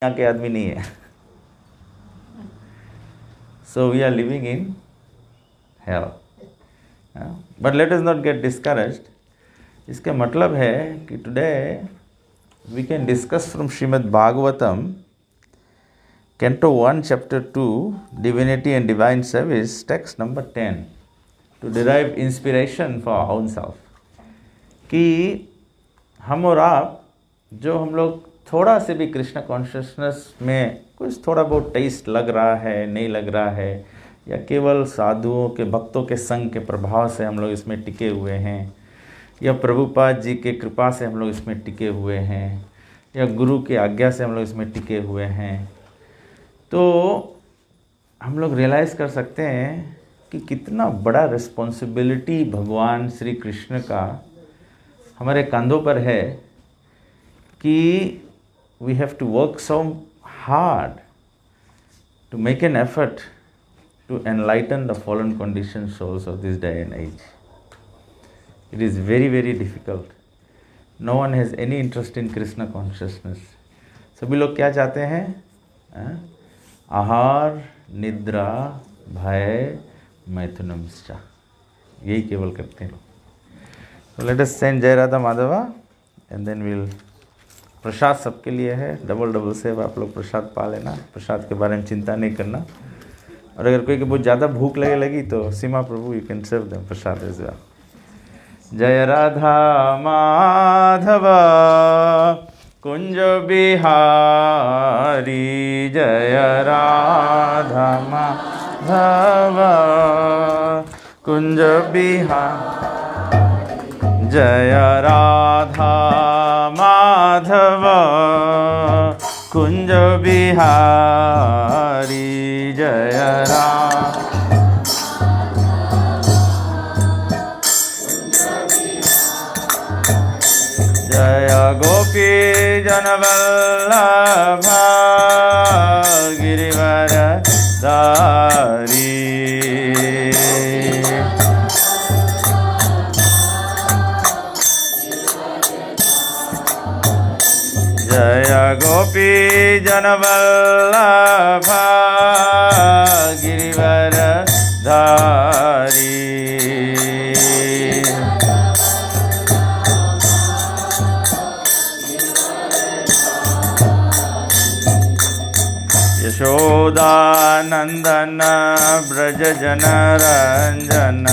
यहाँ के आदमी नहीं है. So we are living in hell. But let us not get discouraged. इसका मतलब है कि today we can discuss from Srimad Bhagavatam, Canto 1, Chapter 2, Divinity and Divine Service, text number 10, to derive inspiration for our own self. कि हम और आप जो हम लोग थोड़ा से भी कृष्ण कॉन्शियसनेस में कुछ थोड़ा बहुत टेस्ट लग रहा है, नहीं लग रहा है, या केवल साधुओं के भक्तों के संग के प्रभाव से हम लोग इसमें टिके हुए हैं, या प्रभुपाद जी के कृपा से हम लोग इसमें टिके हुए हैं, या गुरु की आज्ञा से हम लोग इसमें टिके हुए हैं, तो हम लोग रियलाइज़ कर सकते हैं कि कितना बड़ा रिस्पॉन्सिबिलिटी भगवान श्री कृष्ण का हमारे कंधों पर है कि we have to work so hard to make an effort to enlighten the fallen conditioned souls of this day and age. It is very, very difficult. No one has any interest in Krishna consciousness. सभी लोग क्या चाहते हैं? आहार, निद्रा, भय, मैथुनमश्च, यही केवल करते हैं लोग. So let us send Jai Radha Madhava and then we'll. प्रसाद सबके लिए है, डबल सेव आप लोग प्रसाद पा लेना, प्रसाद के बारे में चिंता नहीं करना. और अगर कोई को बहुत ज़्यादा भूख लगी तो Seema Prabhu, you can serve them prasad as well. जय राधा माधव कुंज बिहारी, जय राधा माधव कुंज बिहारी, जय राधा माधव कुंज बिहारी, जय जय गोपी जनवल्लभ गिरिवर धारी, जय गोपी जनवल्लभ गिरिवर धारी. यशोदानंदन ब्रज जन रंजन,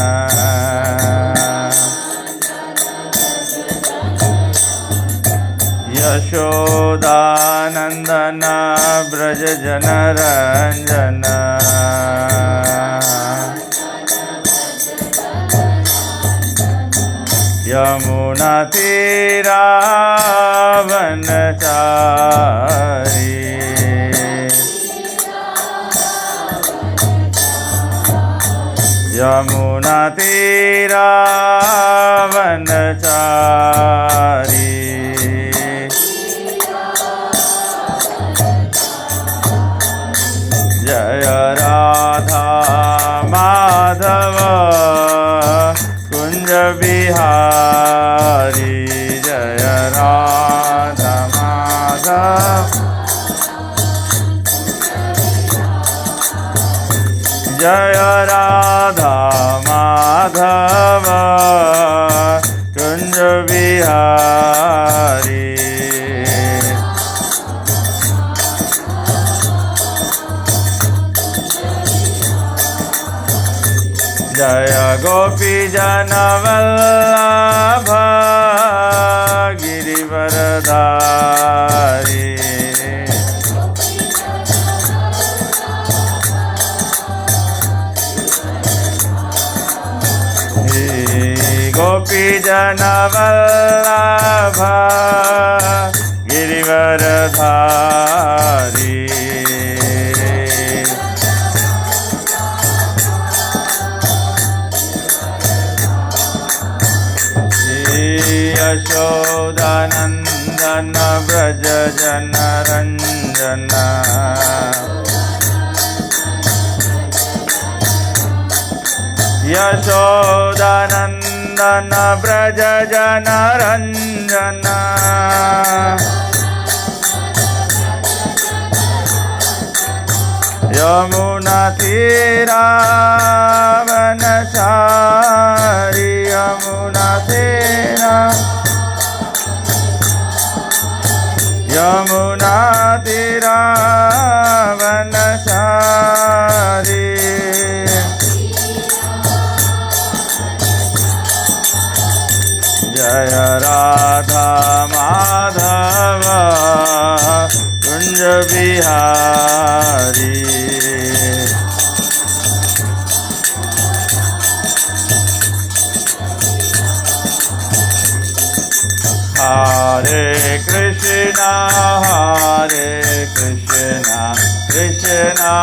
यशोदानंदन ब्रज जन रंजन, यमुना तीरावनचारी, यमुना तीरावनचारी, जय राधा माधव कुंज बिहारी, जय राधा माधव, जय राधा माधव कुंज बिहारी. जय गोपी जनवल्लभ गिरिवर धारी, गोपी जनवल्लभ गिरिवर धारी, यशोदानंदन ब्रज जन रंजन, यशोदानंदन ब्रज जन रंजन, यमुना तीरावनचारी यमुना तीरा यमुना तीरावनचारी जय राधा माधव कुंज बिहारी हरे कृष्णा कृष्णा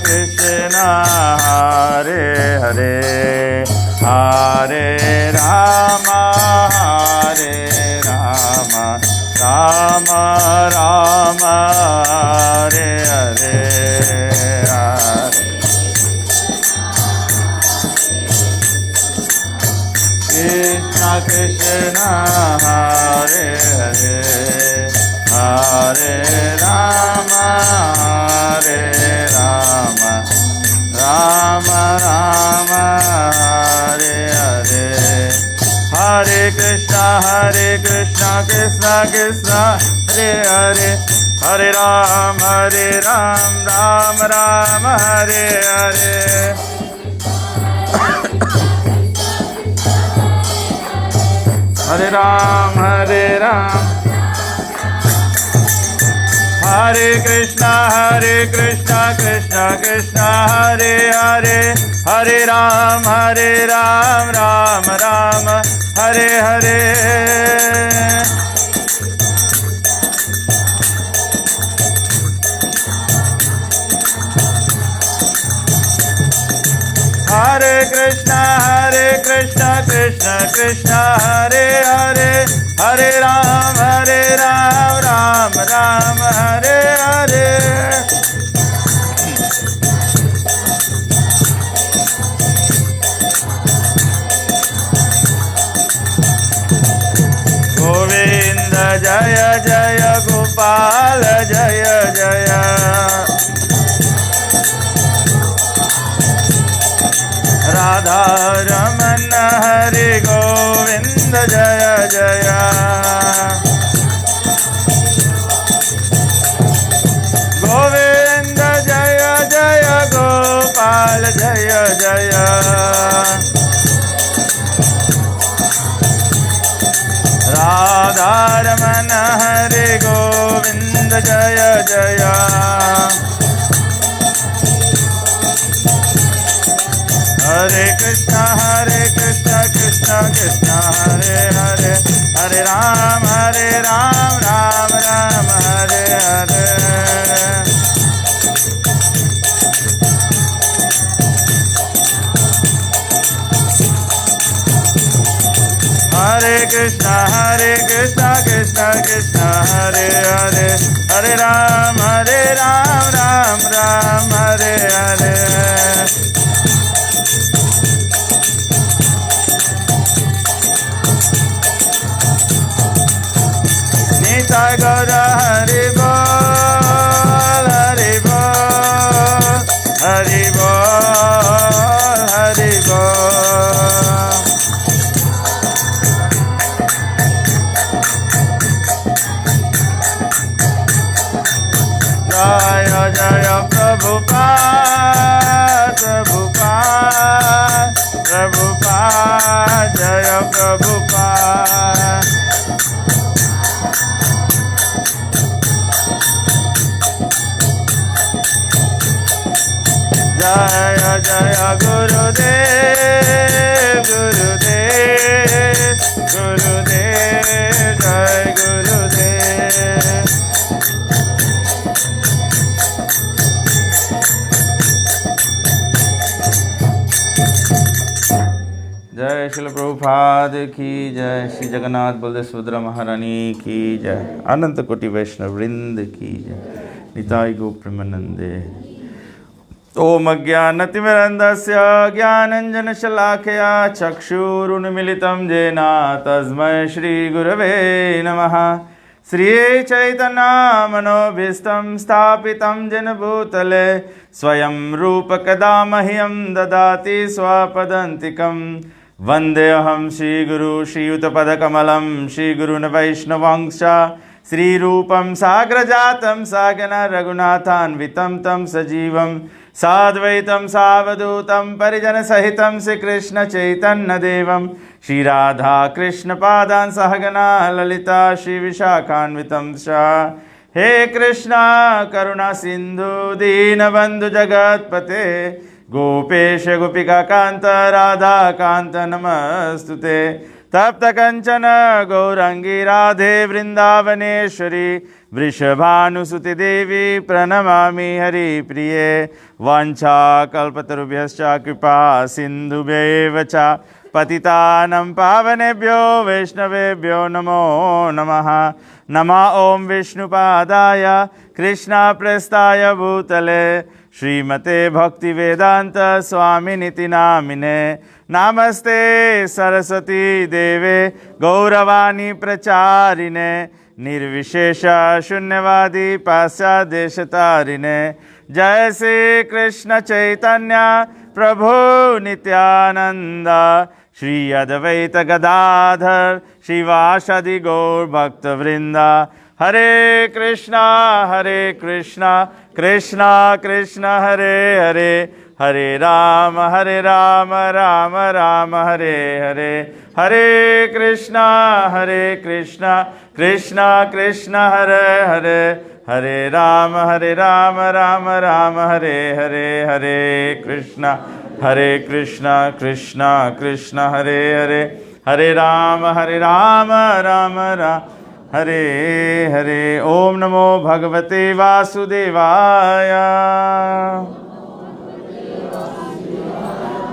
कृष्णा हरे हरे हरे राम राम राम हरे हरे कृष्ण कृष्ण हरे हरे हरे राम राम राम हरे हरे हरे कृष्ण कृष्ण कृष्ण हरे हरे हरे राम राम राम हरे हरे हरे राम हरे कृष्ण कृष्ण कृष्ण हरे हरे हरे राम राम राम हरे हरे हरे कृष्ण कृष्ण कृष्ण हरे हरे हरे राम राम राम हरे हरे गोविंद जय जय गोपाल जय जय राधा रमन हरे गोविंद जय जय गोविंद जय जय गोपाल जय जय राधा रमन हरे गोविंद जय जय हरे कृष्ण कृष्ण कृष्ण हरे हरे हरे राम राम राम हरे हरे हरे कृष्ण कृष्ण कृष्ण हरे हरे हरे राम राम राम हरे हरे निताय गौर हरि बोल हरि बोल हरि बोल हरि बोल जय जय प्रभुपाद प्रभुपाद जय प्रभुपाद जय जय गुरुदेव गुरुदेव गुरुदेव जय गुरुदेव जय श्रील प्रभुपाद की जय। श्री जगन्नाथ बलदेव सुभद्रा महारानी की जय। अनंत कोटि वैष्णव वृंद की जय। निताई गो प्रेमानंदे। ओम अज्ञानतिमिरन्धस्य ज्ञानञ्जनशलाकया चक्षुरुन्मिलितं येन तस्मै श्रीगुरवे नमः। श्री चैतन्य मनोभीष्टं स्थापितं येन भूतले स्वयं रूप कदा मह्यं ददाति स्वपदान्तिकं। वन्देऽहं श्रीगुरु श्रीयुतपदकमलं श्रीगुरून् वैष्णवांश्च श्रीरूपं साग्रजातं सागन रघुनाथान्वितं तं सजीवं साद्वैतं सावधूतं परिजनसहितं श्रीकृष्णचैतन्यदेवं श्रीराधाकृष्णपादान् सहगना ललिता श्रीविशाखान्वितं च। हे कृष्णा करुणा सिन्धु दीनबन्धु जगत्पते गोपेश गोपिकान्त राधाकान्त नमस्तुते। तप्त कंचन गौरंगी राधे वृंदावनेश्वरी वृषभानुसुति देवी प्रणमामि हरिप्रिये। वाञ्छाकल्पतरुभ्यश्च कृपा सिन्धुभ्येव च पतितानं पावनेभ्यो वैष्णवेभ्यो नमो नमः। नमः ओं विष्णुपादाय कृष्णप्रेष्ठाय भूतले श्रीमते भक्तिवेदांत स्वामिनिति नामिने। नमस्ते सरस्वती देवे गौरवाणी प्रचारिणे निर्विशेष शून्यवादी पाश्चादेशतारिणे। जय श्री कृष्ण चैतन्य प्रभु नित्यानंद श्री अद्वैत गदाधर श्रीवासादि गौर भक्त वृंदा। हरे कृष्णा कृष्णा कृष्णा हरे हरे हरे राम राम राम हरे हरे। हरे कृष्णा कृष्णा कृष्णा हरे हरे हरे राम राम राम हरे हरे। हरे कृष्णा कृष्णा कृष्णा हरे हरे हरे राम राम राम हरे हरे। ओम नमो भगवते वासुदेवाय।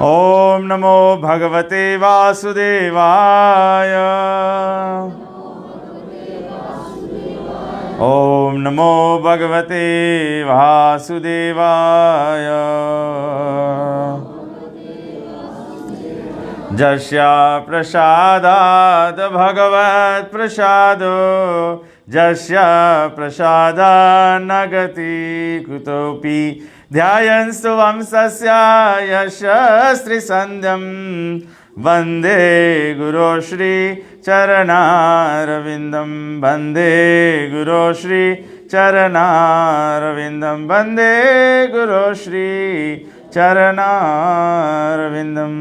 ओम नमो भगवते वासुदेवाय। ओम नमो भगवते वासुदेवाय। जस्य प्रसादाद् भगवत् प्रसादो जस्य प्रसादान् न गति कुतोऽपि ध्यायन्तु वंशस्य यशस्त्रिसन्ध्यं वन्दे गुरो श्री चरणारविन्दं। वन्दे गुरो श्री चरणारविन्दं। वन्दे गुरो श्री चरणारविन्दं।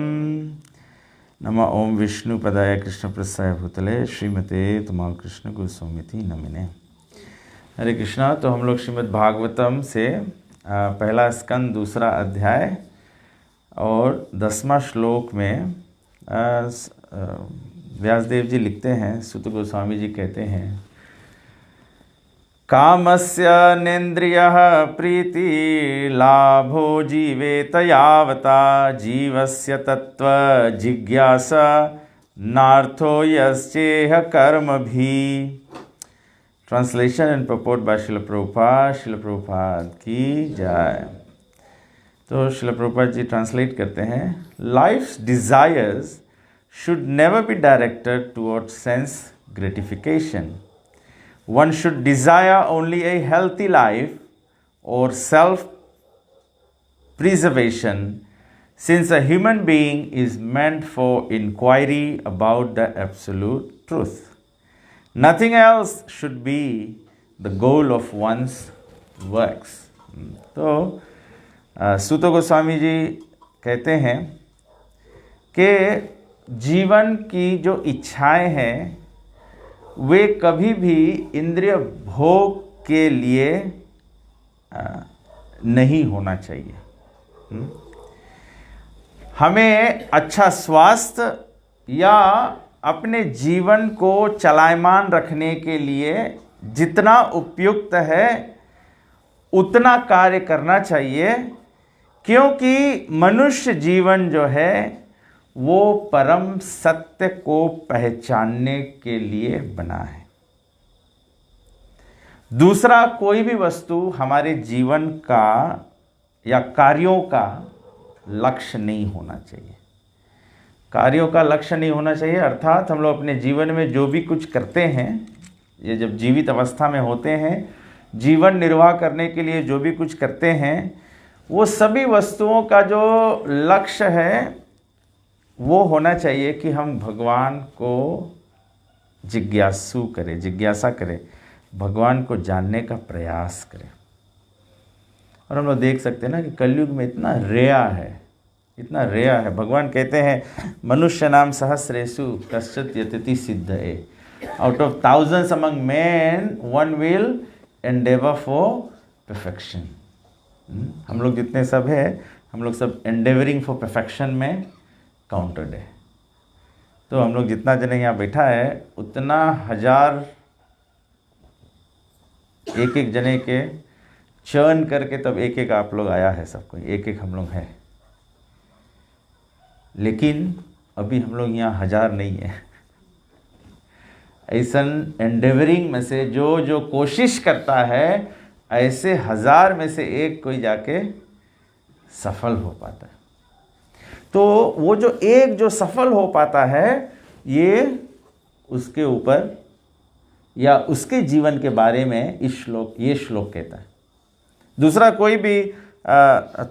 नमः ओं विष्णुपदाय कृष्णप्रेष्ठाय भूतले श्रीमते तमाल कृष्ण गोस्वामीति नमिने। हरे कृष्णा। तो हम लोग श्रीमद् भागवतम से पहला स्कंद दूसरा अध्याय और 10वां श्लोक में व्यासदेव जी लिखते हैं, सुत गोस्वामी जी कहते हैं, कामस्य नेन्द्रियः प्रीति लाभो जीवेत यावता जीवस्य तत्व जिज्ञासा नार्थो यस्येह कर्म भी। Translation and purport by Srila Prabhupada की जय। तो श्रील प्रभुपाद जी ट्रांसलेट करते हैं, life's desires should never be directed towards sense gratification. One should desire only a healthy life or self-preservation, since a human being is meant for inquiry about the absolute truth. Nothing else should be the goal of one's works. तो सूत गोस्वामी जी कहते हैं कि जीवन की जो इच्छाएं हैं वे कभी भी इंद्रिय भोग के लिए नहीं होना चाहिए। हमें अच्छा स्वास्थ्य या अपने जीवन को चलायमान रखने के लिए जितना उपयुक्त है उतना कार्य करना चाहिए, क्योंकि मनुष्य जीवन जो है वो परम सत्य को पहचानने के लिए बना है। दूसरा कोई भी वस्तु हमारे जीवन का या कार्यों का लक्ष्य नहीं होना चाहिए। कार्यों का लक्ष्य नहीं होना चाहिए अर्थात हम लोग अपने जीवन में जो भी कुछ करते हैं ये जब जीवित अवस्था में होते हैं, जीवन निर्वाह करने के लिए जो भी कुछ करते हैं, वो सभी वस्तुओं का जो लक्ष्य है वो होना चाहिए कि हम भगवान को जिज्ञासा करें, भगवान को जानने का प्रयास करें। और हम लोग देख सकते हैं ना कि कलयुग में इतना रेया है। भगवान कहते हैं मनुष्य नाम सहस्रेषु कश्चित् यतति सिद्धये, out of thousands among men one will endeavor for perfection। हम लोग जितने सब हैं, हम लोग सब endeavoring for perfection में काउंटेड है। तो हम लोग जितना जने यहाँ बैठा है, उतना 1000 एक जने के चर्न करके तब एक आप लोग आया है, सबको एक हम लोग हैं। लेकिन अभी हम लोग यहाँ 1000 नहीं है। ऐसा एंडेवरिंग में से जो कोशिश करता है, ऐसे 1000 में से एक कोई जाके सफल हो पाता है। तो वो जो सफल हो पाता है, ये उसके ऊपर या उसके जीवन के बारे में ये श्लोक कहता है। दूसरा कोई भी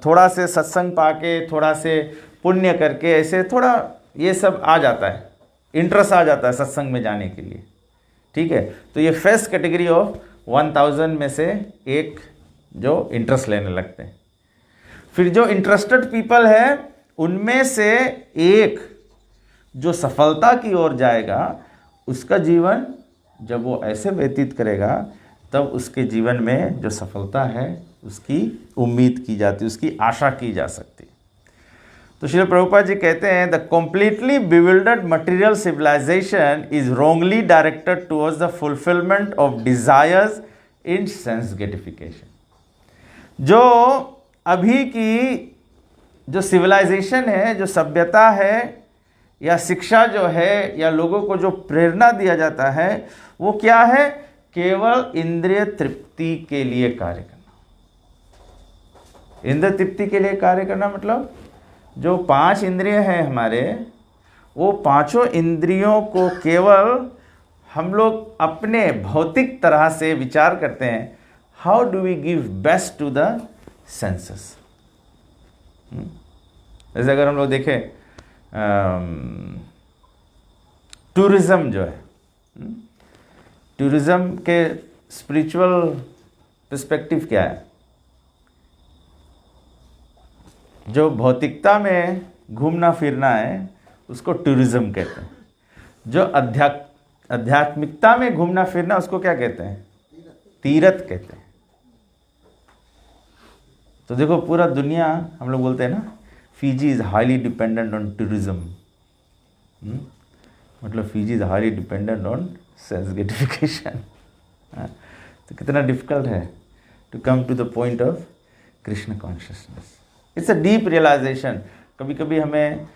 थोड़ा से सत्संग पाके, थोड़ा से पुण्य करके, ऐसे थोड़ा ये सब आ जाता है, इंटरेस्ट आ जाता है सत्संग में जाने के लिए, ठीक है। तो ये फर्स्ट कैटेगरी ऑफ 1000 में से एक जो इंटरेस्ट लेने लगते हैं। फिर जो इंटरेस्टेड पीपल है, उनमें से एक जो सफलता की ओर जाएगा, उसका जीवन जब वो ऐसे व्यतीत करेगा, तब उसके जीवन में जो सफलता है उसकी उम्मीद की जाती है, उसकी आशा की जा सकती है। तो श्री प्रभुपाद जी कहते हैं, the completely bewildered material civilisation is wrongly directed towards the fulfilment of desires in sense gratification. जो अभी की जो सिविलाइजेशन है, जो सभ्यता है या शिक्षा जो है, या लोगों को जो प्रेरणा दिया जाता है, वो क्या है? केवल इंद्रिय तृप्ति के लिए कार्य करना। इंद्रिय तृप्ति के लिए कार्य करना मतलब जो 5 इंद्रिय हैं हमारे, वो पांचों इंद्रियों को केवल हम लोग अपने भौतिक तरह से विचार करते हैं। How do we give best to the senses. जैसे अगर हम लोग देखें टूरिज्म जो है, टूरिज्म के स्पिरिचुअल पर्सपेक्टिव क्या है? जो भौतिकता में घूमना फिरना है उसको टूरिज्म कहते हैं। जो आध्यात्मिकता में घूमना फिरना, उसको क्या कहते हैं? तीर्थ कहते हैं। तो देखो पूरा दुनिया, हम लोग बोलते हैं ना, Fiji is highly dependent on tourism. मतलब Fiji is highly dependent on sense gratification. तो कितना डिफिकल्ट है to come to the point of Krishna consciousness. It's a deep realisation. कभी कभी हमें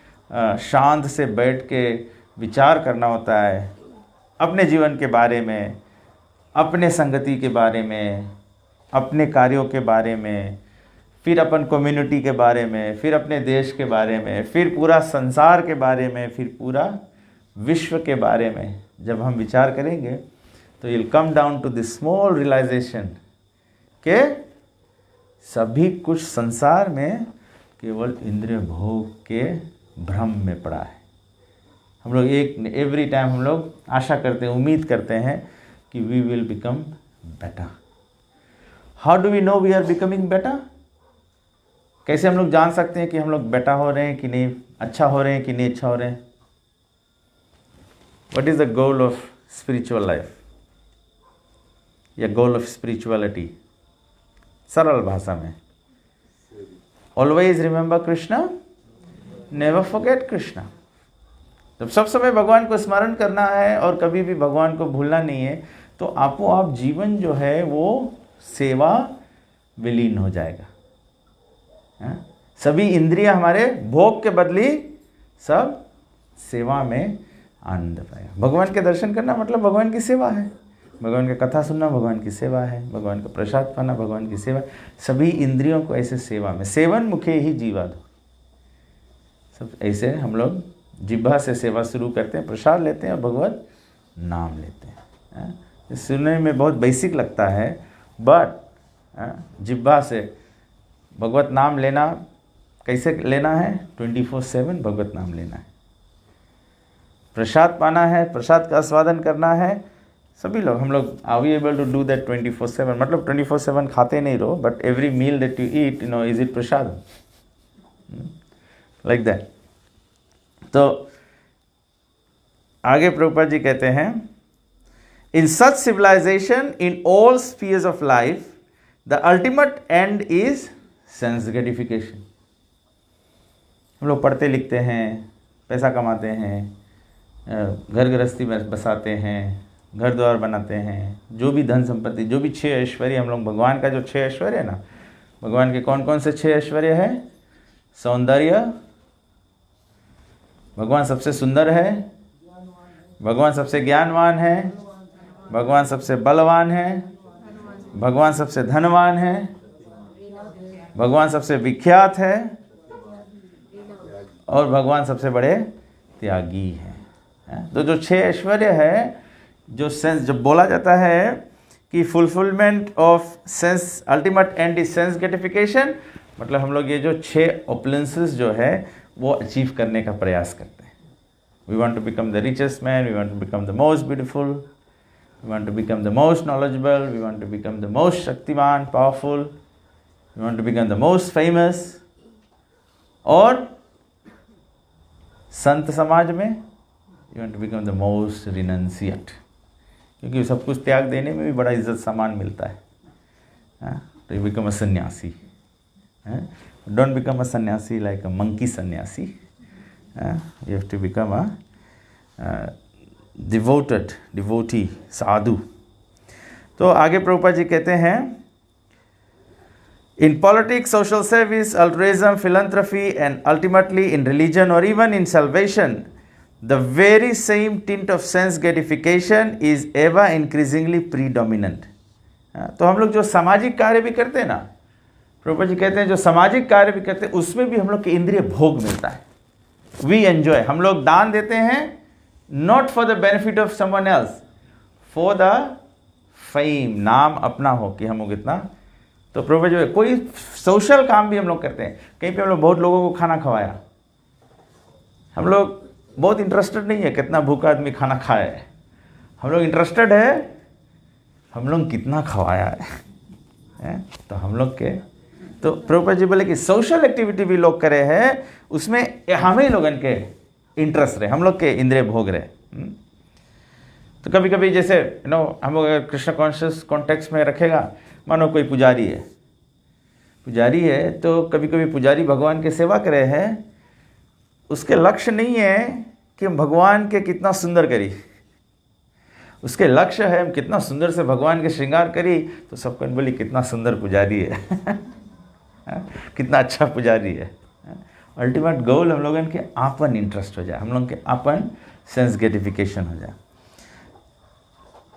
शांत से बैठ के विचार करना होता है अपने जीवन के बारे में, अपने संगति के बारे में, अपने कार्यों के बारे में, फिर अपन कम्युनिटी के बारे में, फिर अपने देश के बारे में, फिर पूरा संसार के बारे में, फिर पूरा विश्व के बारे में जब हम विचार करेंगे, तो will come down to this small realisation के सभी कुछ संसार में केवल इंद्रिय भोग के भ्रम में पड़ा है। हम लोग एवरी टाइम हम लोग आशा करते हैं, उम्मीद करते हैं कि we will become better. How do we know we are becoming better? कैसे हम लोग जान सकते हैं कि हम लोग बेटर हो रहे हैं कि नहीं, अच्छा हो रहे हैं कि नहीं अच्छा हो रहे हैं? What is the goal of spiritual life या गोल ऑफ स्पिरिचुअलिटी? सरल भाषा में, always remember Krishna, never forget Krishna. जब सब समय भगवान को स्मरण करना है और कभी भी भगवान को भूलना नहीं है, तो आपो आप जीवन जो है वो सेवा विलीन हो जाएगा। सभी इंद्रियां हमारे भोग के बदली सब सेवा में आनंद पाएगा। भगवान के दर्शन करना मतलब भगवान की सेवा है, भगवान का कथा सुनना भगवान की सेवा है, भगवान का प्रसाद पाना भगवान की सेवा। सभी इंद्रियों को ऐसे सेवा में, सेवन मुखे ही जीवा दो, सब ऐसे हम लोग जिह्वा से सेवा शुरू करते हैं, प्रसाद लेते हैं और भगवत नाम लेते हैं। सुनने में बहुत बेसिक लगता है, बट जिब्बा से भगवत नाम लेना कैसे लेना है? 24/7 भगवत नाम लेना है। प्रसाद पाना है, प्रसाद का आस्वादन करना है। सभी लोग, हम लोग are we able to do that 24/7? मतलब 24/7 खाते नहीं रहो, but every meal that you eat, is it prasad? Like that. तो आगे प्रभुपाद जी कहते हैं, in such civilisation in all spheres of life the ultimate end is sense gratification. हम लोग पढ़ते लिखते हैं, पैसा कमाते हैं, घर गृहस्थी में बसाते हैं, घर द्वार बनाते हैं, जो भी धन संपत्ति, जो भी 6 ऐश्वर्य हम लोग, भगवान का जो 6 ऐश्वर्य है ना, भगवान के कौन कौन से 6 ऐश्वर्य है? सौंदर्य, भगवान सबसे सुंदर है, भगवान सबसे ज्ञानवान है, भगवान सबसे बलवान है, भगवान सबसे धनवान है, भगवान सबसे विख्यात है, और भगवान सबसे बड़े त्यागी है। तो जो 6 ऐश्वर्य है, जो सेंस, जब बोला जाता है कि fulfilment of sense, ultimate end is sense gratification, मतलब हम लोग ये जो 6 ओपुलेंसेस जो है वो अचीव करने का प्रयास करते हैं। We want to become the richest man, we want to become the most beautiful, we want to become the most knowledgeable, we want to become the most शक्तिमान, powerful, we want to become the most famous. और संत समाज में you want to become the most renunciate, क्योंकि सब कुछ त्याग देने में भी बड़ा इज्जत सम्मान मिलता है। तो यू बिकम अ सन्यासी। Don't become a sannyasi like a monkey sannyasi, you have to become a devotee, sadhu. तो आगे प्रभुपाद जी कहते हैं, in politics, social service, altruism, philanthropy, and ultimately in religion or even in salvation, the very same tint of sense gratification is ever increasingly predominant. तो हम लोग जो सामाजिक कार्य भी करते हैं ना, प्रभुपाद जी कहते हैं जो सामाजिक कार्य भी करते हैं उसमें भी हम लोग के इंद्रिय भोग मिलता है। वी एंजॉय, हम लोग दान देते हैं not for the benefit of someone else, for the fame, नाम अपना हो कि हम लोग इतना। तो प्रभुपाद जी कोई सोशल काम भी हम लोग करते हैं, कहीं पे हम लोग बहुत लोगों को खाना खवाया, हम लोग बहुत इंटरेस्टेड नहीं है कितना भूखा आदमी खाना खाए, हम लोग इंटरेस्टेड है हम लोग कितना खवाया है। तो हम लोग के, तो प्रभुपाद जी बोले कि सोशल एक्टिविटी भी लोग करे हैं, उसमें हम ही लोगन के इंटरेस्ट रहे, हम लोग के इंद्रिय भोग रहे। तो कभी कभी जैसे हम लोग अगर कृष्ण कॉन्शियस कॉन्टेक्स्ट में रखेगा, मानो कोई पुजारी है तो कभी कभी पुजारी भगवान की सेवा करे हैं, उसके लक्ष्य नहीं है कि हम भगवान के कितना सुंदर करी, उसके लक्ष्य है हम कितना सुंदर से भगवान के श्रृंगार करी, तो सबको बोली कितना सुंदर पुजारी है कितना अच्छा पुजारी है। अल्टीमेट गोल हम लोगों के आपन इंटरेस्ट हो जाए, हम लोगों के आपन सेंस ग्रेटिफिकेशन हो जाए।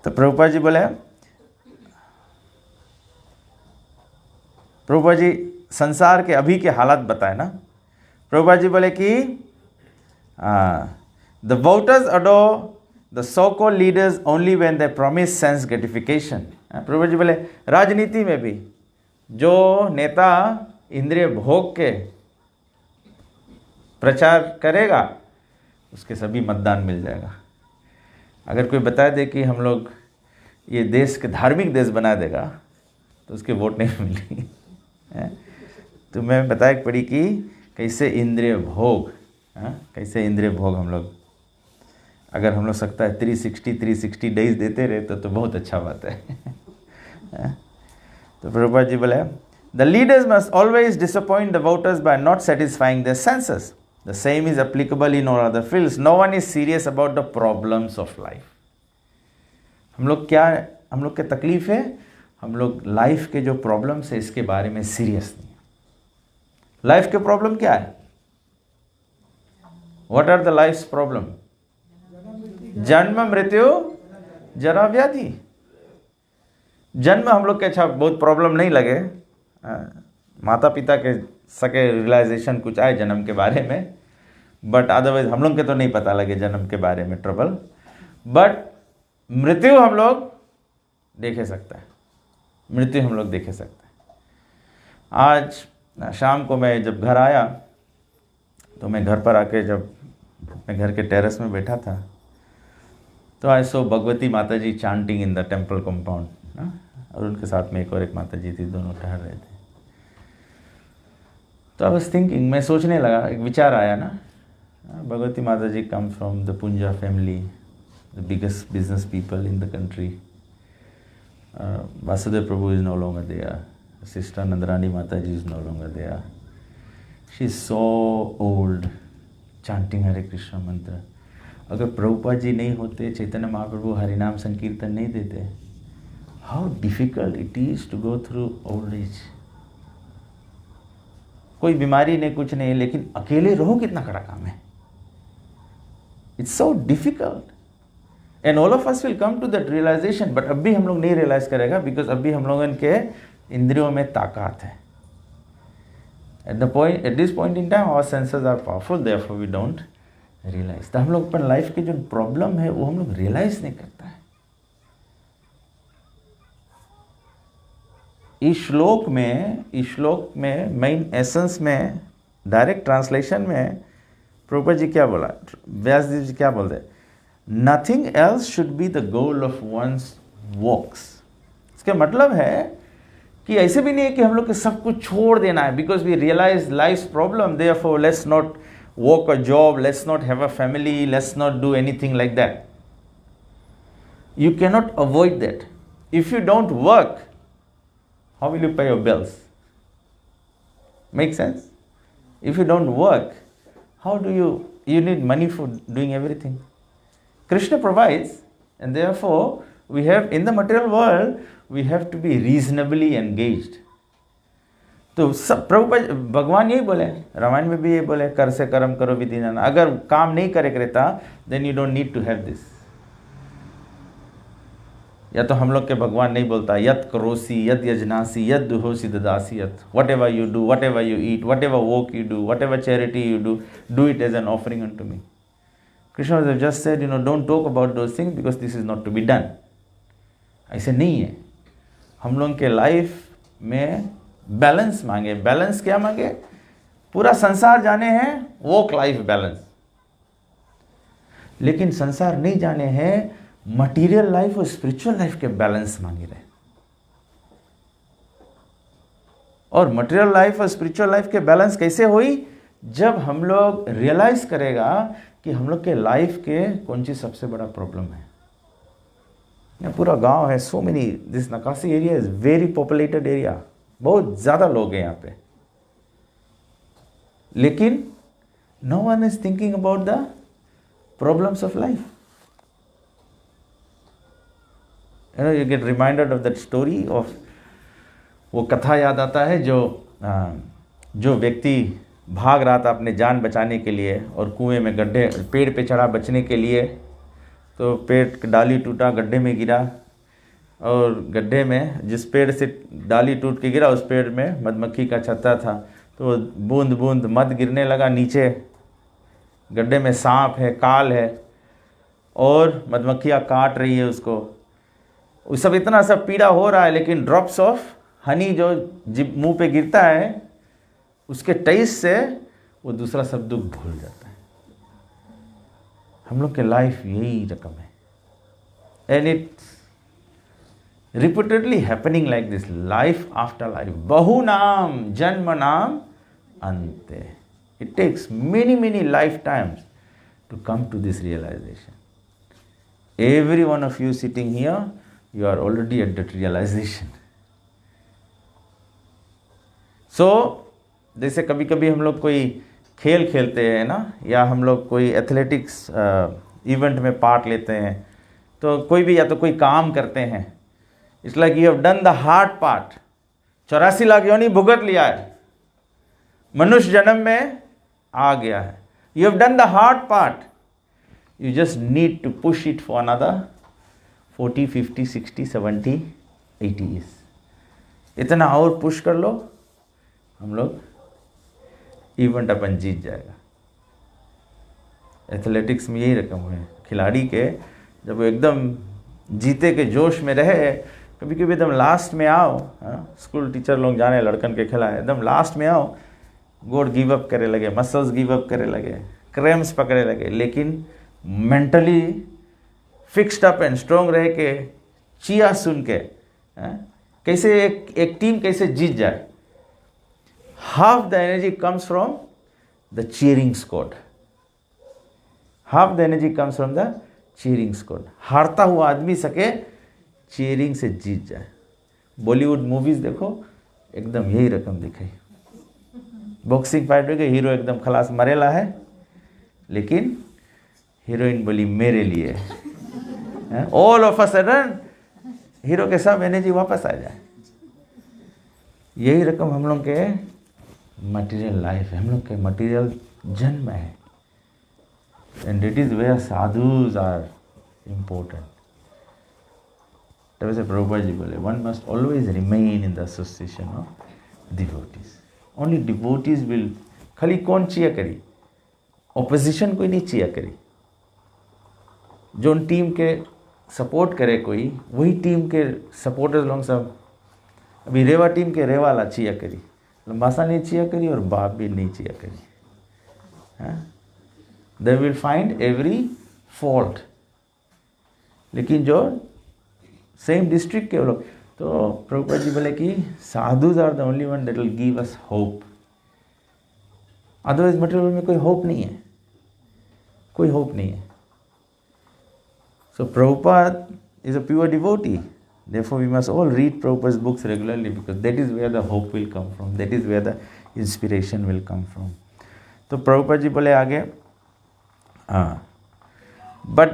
तो प्रभुपाद जी बोले, प्रभुपाद जी संसार के अभी के हालात बताए ना। प्रभुपाद जी बोले कि the voters adore the so called leaders only when they promise sense gratification. Prabhupada ji बोले राजनीति में भी जो नेता इंद्रिय भोग के प्रचार करेगा उसके सभी मतदान मिल जाएगा। अगर कोई बता दे कि हम लोग ये देश के धार्मिक देश बना देगा तो उसके वोट नहीं मिलेगी। तो मैं बताया पड़ी कि कैसे इंद्रिय भोग, कैसे इंद्रिय भोग हम लोग, अगर हम लोग सकता है 360 डेज देते रहे तो बहुत अच्छा बात है। तो प्रभुपाद जी बोले the leaders must always disappoint the voters by not satisfying their senses. The same is applicable in all other fields. No one is serious about the problems of life. हम लोग के तकलीफ है, हम लोग लाइफ के जो प्रॉब्लम्स है इसके बारे में सीरियस नहीं है। लाइफ के प्रॉब्लम क्या है? What are the life problem? जन्म, मृत्यु, जरा, व्याधि। जन्म हम लोग के अच्छा बहुत प्रॉब्लम नहीं लगे, माता पिता के सके रियलाइजेशन कुछ आए जन्म के बारे में, बट अदरवाइज हम लोग के तो नहीं पता लगे जन्म के बारे में ट्रबल। बट मृत्यु हम लोग देखे सकता है, मृत्यु हम लोग देखे सकते हैं। आज शाम को मैं जब घर आया तो मैं घर पर आके जब मैं घर के टेरेस में बैठा था तो आई saw Bhagavati Mata ji chanting in the temple compound ना, और उनके साथ में एक और एक माता जी थी, दोनों टहल रहे थे। तो आई वाज थिंकिंग, मैं सोचने लगा, एक विचार आया ना, Bhagavati Mata ji come from the Punja family, the biggest business people in the country. Vasudeva Prabhu is no longer there. Sister Nandarani Mataji is no longer there. She is so old, chanting Hare Krishna mantra. अगर प्रभुपाद जी नहीं होते, चैतन्य महाप्रभु हरिनाम संकीर्तन नहीं देते, how difficult it is to go through old age. कोई बीमारी नहीं, कुछ नहीं, लेकिन अकेले रहो कितना कड़ा काम है. It's so difficult. And all of us will come to that realization, but अभी हम लोग नहीं realize करेगा, because अभी हम लोगों के इंद्रियों में ताकत है. At this point in time, our senses are powerful, therefore we don't realize. तो हम लोग पर लाइफ के जो प्रॉब्लम है वो हम लोग रियलाइज नहीं करता है. इस श्लोक में मेन एसेंस में, डायरेक्ट ट्रांसलेशन में प्रभुपाद जी क्या बोला, व्यास जी क्या बोलते हैं, nothing else should be the goal of one's works. इसका मतलब है कि ऐसे भी नहीं है कि हम लोग के सब कुछ छोड़ देना है, because we realise life problem, therefore let's not work a job, let's not have a family, let's not do anything like that. You cannot avoid that. If you don't work, how will you pay your bills? Make sense? If you don't work, how do you need money for doing everything. Krishna provides, and therefore we have, in the material world, we have to be reasonably engaged. तो सब प्रभुपाद भगवान यही बोले, रामायण में भी यही बोले, कर से कर्म करो विधि जाना. अगर काम नहीं करे रहता, then you don't need to have this. या तो हम लोग के भगवान नहीं बोलता यत करोसी यत यजनासी यत दुहोसी ददासी यत, whatever you do, whatever you eat, whatever work you do, whatever charity you do it as an offering unto me. Krishna has just said, don't talk about those things because this is not to be done. ऐसे नहीं है. हम लोग के life में balance मांगे. Balance क्या मांगे? पूरा संसार जाने हैं वर्क लाइफ बैलेंस, लेकिन संसार नहीं जाने हैं मटेरियल लाइफ और स्पिरिचुअल लाइफ के बैलेंस मांगे रहे. और मटेरियल लाइफ और स्पिरिचुअल लाइफ के बैलेंस कैसे हुई? जब हम लोग रियलाइज करेगा कि हम लोग के लाइफ के कौन सी सबसे बड़ा प्रॉब्लम है. यहाँ पूरा गांव है, so many, this Nakasi area is very populated area, बहुत ज़्यादा लोग हैं यहाँ पे, लेकिन no one is thinking about the problems of life. You get reminded of that story of, वो कथा याद आता है जो व्यक्ति भाग रहा था अपने जान बचाने के लिए और कुएं में गड्ढे, पेड़ पे चढ़ा बचने के लिए, तो पेड़ डाली टूटा, गड्ढे में गिरा, और गड्ढे में जिस पेड़ से डाली टूट के गिरा उस पेड़ में मधुमक्खी का छत्ता था, तो बूंद बूंद मध गिरने लगा नीचे. गड्ढे में सांप है, काल है, और मधुमक्खियाँ काट रही है उसको. उस सब इतना सब पीड़ा हो रहा है, लेकिन ड्रॉप्स ऑफ हनी जो मुंह पे गिरता है, उसके टेस्ट से वो दूसरा सब दुख भूल जाता है. हम लोग के लाइफ यही रकम है. And it's repeatedly happening like this, life after life. Bahunam janmanam ante. It takes many lifetimes to come to this realization. Every one of you sitting here, you are already at that realization. So, जैसे कभी कभी हम लोग कोई खेल खेलते हैं ना, या हम लोग कोई एथलेटिक्स इवेंट में पार्ट लेते हैं, तो कोई भी, या तो कोई काम करते हैं, it's like you have done the hard part. 84 lakh योनि भुगत लिया है, मनुष्य जन्म में आ गया है. You have done the hard part, you just need to push it for another 40, 50, 60, 70, 80 years. इतना और पुश कर लो, हम लोग इवेंट अपन जीत जाएगा. एथलेटिक्स में यही रकम है. खिलाड़ी के जब वो एकदम जीते के जोश में रहे, कभी कभी एकदम लास्ट में आओ, स्कूल टीचर लोग जाने लड़कन के खिलाए, एकदम लास्ट में आओ, गोड गिव अप करे लगे, मसल्स गिव अप करे लगे, क्रैम्स पकड़े लगे, लेकिन mentally fixed up and strong रह के चिया सुन के कैसे एक टीम कैसे जीत जाए. Half the energy comes from the cheering squad. Half the energy comes from the cheering squad. हारता हुआ आदमी सके चीयरिंग से जीत जाए. बॉलीवुड मूवीज देखो, एकदम यही रकम दिखाई. बॉक्सिंग फाइट में हीरो एकदम खलास मरेला है, लेकिन हीरोइन बोली मेरे लिए. All of a sudden hero के सब एनर्जी वापस आ जाए. यही रकम हम लोग के मटेरियल लाइफ है, हम लोग के मटेरियल जन्म है. And it is where sadhus are important. तब से प्रभुपाद जी बोले one must always remain in the association of devotees. Only devotees will. खाली कौन चिया करी? ऑपोजिशन कोई नहीं चिया करी. जो टीम के सपोर्ट करे कोई, वही टीम के सपोर्टर्स लोग सब. अभी रेवा टीम के रेवाला चिया करी, लंबासा नहीं चिया करी और बाप भी नहीं चिया करी. They will find every fault. लेकिन जो सेम डिस्ट्रिक्ट के लोग, तो प्रभुपाद जी बोले कि sadhus are the only one that will give us hope. Otherwise material में कोई होप नहीं है, कोई होप नहीं है. So Prabhupada is a pure devotee. Therefore, we must all read Prabhupada's books regularly, because that is where the hope will come from. That is where the inspiration will come from. तो Prabhupada जी बोले आगे, but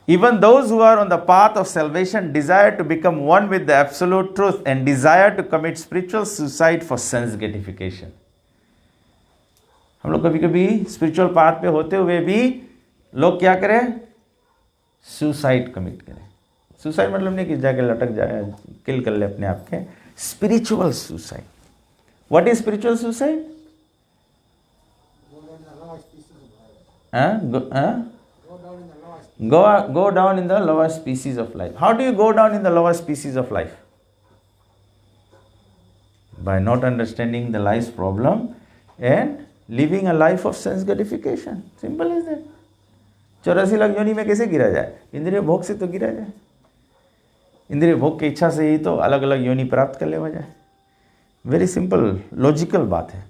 even those who are on the path of salvation desire to become one with the absolute truth and desire to commit spiritual suicide for sense gratification. हम लोग कभी कभी spiritual path पे होते हुए भी लोग क्या करें? सुसाइड कमिट करें. सुसाइड मतलब नहीं कि जाके लटक जाए, किल कर ले अपने आप के. Spiritual suicide. What is spiritual suicide? Go down in the lower species of life. How do you go down in the lower species of life? By not understanding the life's problem and living a life of sense gratification. Simple as that. 84 lakh योनि में कैसे गिरा जाए? इंद्रिय भोग से तो गिरा जाए. इंद्रिय भोग की इच्छा से ही तो अलग अलग योनि प्राप्त कर लेवा जाए. वेरी सिंपल लॉजिकल बात है.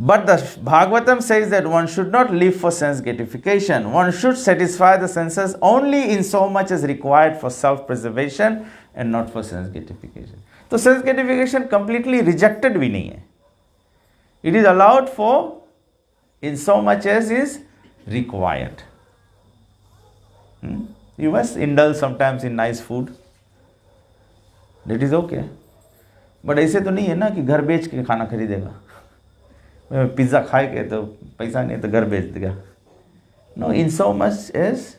But the Bhagavatam says that one should not live for sense gratification. One should satisfy the senses only in so much as required for self-preservation and not for sense gratification. तो sense gratification completely rejected भी नहीं है. It is allowed for in so much as is required. You must indulge sometimes in nice food. That is okay. But ऐसे तो नहीं है ना कि घर बेच के खाना खरीदेगा. पिज़्ज़ा खाए के तो पैसा नहीं तो घर बेच देगा. No, in so much as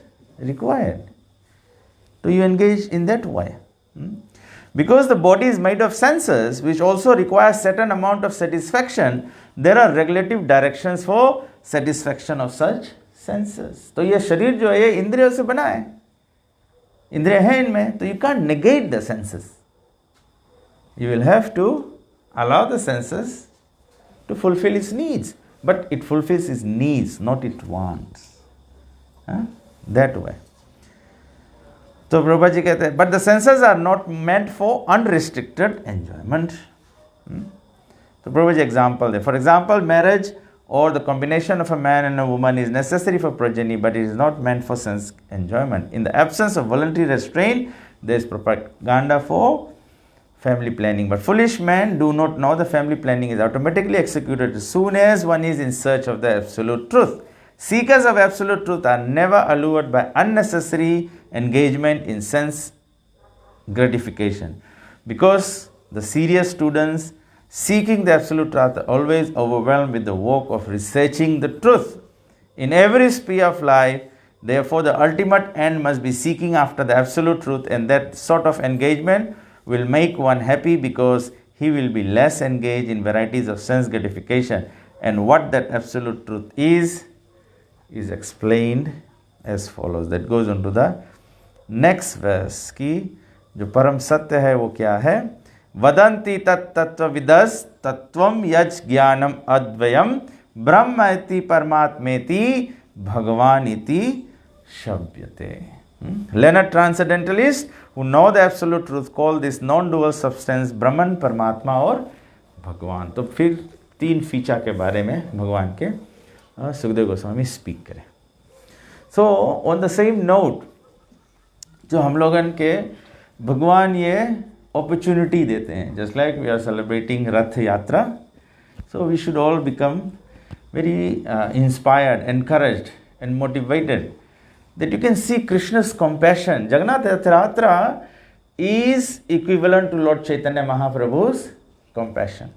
required. So you engage in that way. Because the body is made of senses, which also requires certain amount of satisfaction, there are regulative directions for satisfaction of such senses. तो ये शरीर जो है ये इंद्रियों से बना है, इंद्रिय है इनमें, तो you can't negate the senses. You will have to allow the senses to fulfill its needs, but it fulfills its needs, not its wants. That way. So Prabhupada ji कहते हैं, but the senses are not meant for unrestricted enjoyment. So Prabhupada ji example there. For example, marriage or the combination of a man and a woman is necessary for progeny, but it is not meant for sense enjoyment. In the absence of voluntary restraint, there is propaganda for family planning. But foolish men do not know the family planning is automatically executed as soon as one is in search of the absolute truth. Seekers of absolute truth are never allured by unnecessary engagement in sense gratification, because the serious students seeking the absolute truth are always overwhelmed with the work of researching the truth in every sphere of life. Therefore, the ultimate end must be seeking after the absolute truth, and that sort of engagement will make one happy because he will be less engaged in varieties of sense gratification. And what that absolute truth is explained as follows. That goes on to the next verse की जो परम सत्य है वो क्या है? वदन्ति तत्तत्त्वविदस् तत्त्वं यज् ज्ञानम अद्वयम ब्रह्म इति परमात्मेति भगवान इति शब्यते. Learned transcendentalists who know the absolute truth call this non-dual substance ब्रह्मन, परमात्मा और भगवान. तो फिर 3 फीचर के बारे में भगवान के सुखदेव गोस्वामी स्पीक करें. So on the same note, जो हम लोगन के भगवान ये अपॉर्चुनिटी देते हैं, just like we are celebrating Rath Yatra, so we should all become very inspired, encouraged and motivated that you can see Krishna's compassion. Jagannath Yatra is equivalent to Lord Chaitanya Mahaprabhu's compassion.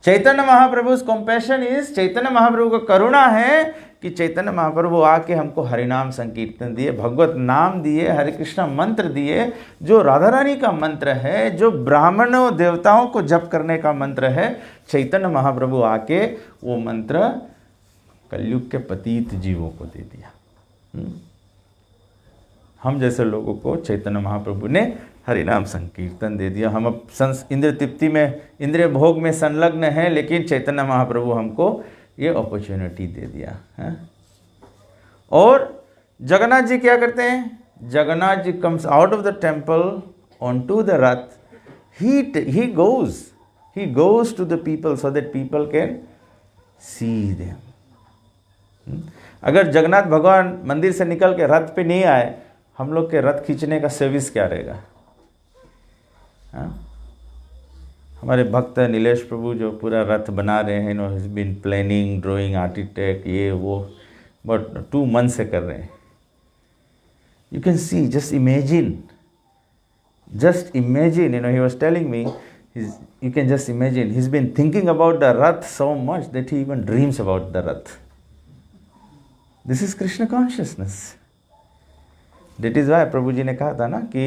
Chaitanya Mahaprabhu's compassion is, Chaitanya Mahaprabhu का करुणा है कि चैतन्य महाप्रभु आके हमको हरिनाम संकीर्तन दिए, भगवत नाम दिए, हरे कृष्णा मंत्र दिए, जो राधा रानी का मंत्र है, जो ब्राह्मणों देवताओं को जप करने का मंत्र है. चैतन्य महाप्रभु आके वो मंत्र कलयुग के पतित जीवों को दे दिया. हम जैसे लोगों को चैतन्य महाप्रभु ने हरिनाम संकीर्तन दे दिया. हम अब इंद्रिय तृप्ति में, इंद्रिय भोग में संलग्न हैं, लेकिन चैतन्य महाप्रभु हमको ये अपॉर्चुनिटी दे दिया है. और जगन्नाथ जी क्या करते हैं? Jagannath ji comes out of the temple on to the rath. He goes to the people so that people can see them. अगर जगन्नाथ भगवान मंदिर से निकल के रथ पे नहीं आए, हम लोग के रथ खींचने का सर्विस क्या रहेगा? हमारे भक्त नीलेश प्रभु जो पूरा रथ बना रहे हैं, no has been planning, drawing, architect, ये वो, बट 2 मंथ से कर रहे हैं. You can see, just imagine, you know, he was telling me, you can just imagine, he's been thinking about the rath so much that he even dreams about the rath. This is Krishna consciousness. That is why Prabhu ji ने कहा था ना कि